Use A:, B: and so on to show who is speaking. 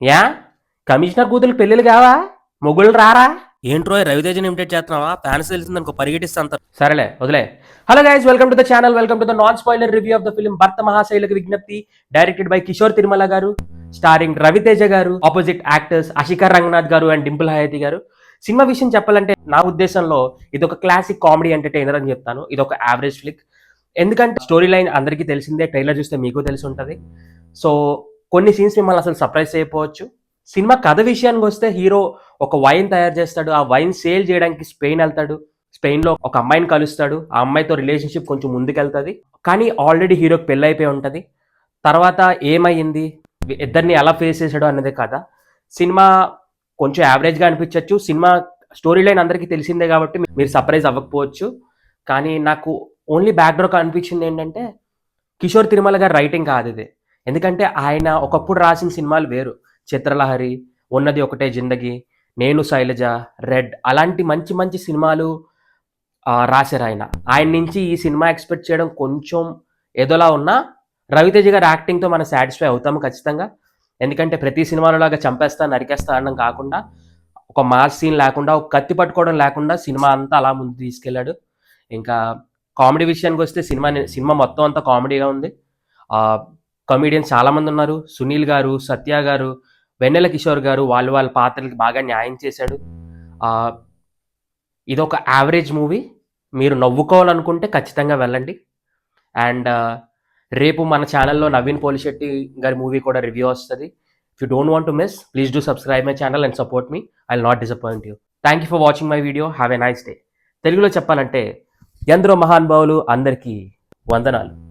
A: yeah commissioner కూతురు పెళ్ళిళ్ళు కావా మొగుళ్ళు రారా ఏంట్రో రవితేజని ఇమిటేట్ చేస్తున్నావా ఫ్యాన్స్ తెలిసిందనుకో పరిగెట్టిస్తాను సరేలే వదిలే hello guys welcome to the channel welcome to the non spoiler review of the film భర్త మహాశైలకు విజ్ఞప్తి డైరెక్టెడ్ బై కిషోర్ తిరుమల గారు స్టారింగ్ రవితేజ గారు ఆపోజిట్ యాక్టర్స్ అశికర్ రంగనాథ్ గారు అండ్ డింపుల్ హయాతి గారు సినిమా విషయం చెప్పాలంటే నా ఉద్దేశంలో ఇది ఒక క్లాసిక్ కామెడీ ఎంటర్టైనర్ అని చెప్తాను ఇది ఒక యావరేజ్ ఫ్లిక్ ఎందుకంటే స్టోరీ లైన్ అందరికీ తెలిసిందే ట్రైలర్ చూస్తే మీకు తెలిసి ఉంటుంది సో కొన్ని సీన్స్ మిమ్మల్ని అసలు సర్ప్రైజ్ చేయకపోవచ్చు సినిమా కథ విషయానికి వస్తే హీరో ఒక వైన్ తయారు చేస్తాడు ఆ వైన్ సేల్ చేయడానికి స్పెయిన్ వెళ్తాడు స్పెయిన్లో ఒక అమ్మాయిని కలుస్తాడు ఆ అమ్మాయితో రిలేషన్షిప్ కొంచెం ముందుకెళ్తుంది కానీ ఆల్రెడీ హీరోకి పెళ్ళి అయిపోయి ఉంటుంది తర్వాత ఏమైంది ఇద్దరిని ఎలా ఫేస్ చేశాడు అన్నదే కథ సినిమా కొంచెం యావరేజ్గా అనిపించవచ్చు సినిమా స్టోరీ లైన్ అందరికీ తెలిసిందే కాబట్టి మీరు సర్ప్రైజ్ అవ్వకపోవచ్చు కానీ నాకు ఓన్లీ బ్యాక్డ్రాప్ అనిపించింది ఏంటంటే కిషోర్ తిరుమల గారి రైటింగ్ కాదు ఇది ఎందుకంటే ఆయన ఒకప్పుడు రాసిన సినిమాలు వేరు చిత్రలహరి ఉన్నది ఒకటే జిందగీ నేను శైలజ రెడ్ అలాంటి మంచి మంచి సినిమాలు రాశారు ఆయన నుంచి ఈ సినిమా ఎక్స్పెక్ట్ చేయడం కొంచెం ఏదోలా ఉన్నా రవితేజ గారి యాక్టింగ్తో మనం సాటిస్ఫై అవుతాము ఖచ్చితంగా ఎందుకంటే ప్రతి సినిమాలో లాగా చంపేస్తా నరికేస్తా అనడం కాకుండా ఒక మాస్ సీన్ లేకుండా ఒక కత్తి పట్టుకోవడం లేకుండా సినిమా అంతా అలా ముందు తీసుకెళ్ళాడు ఇంకా కామెడీ విషయానికి వస్తే సినిమా మొత్తం అంతా కామెడీగా ఉంది కమెడియన్స్ చాలామంది ఉన్నారు సునీల్ గారు సత్య గారు వెన్నెల కిషోర్ గారు వాళ్ళ పాత్రలకి బాగా న్యాయం చేశాడు ఇది ఒక యావరేజ్ మూవీ మీరు నవ్వుకోవాలనుకుంటే ఖచ్చితంగా వెళ్ళండి అండ్ రేపు మన ఛానల్లో నవీన్ పోలిశెట్టి గారి మూవీ కూడా రివ్యూ వస్తుంది if you don't want to miss please do subscribe my channel and support me I will not disappoint you thank you for watching my video have a nice day తెలుగులో చెప్పాలంటే ఎందరో మహానుభావులు అందరికీ వందనాలు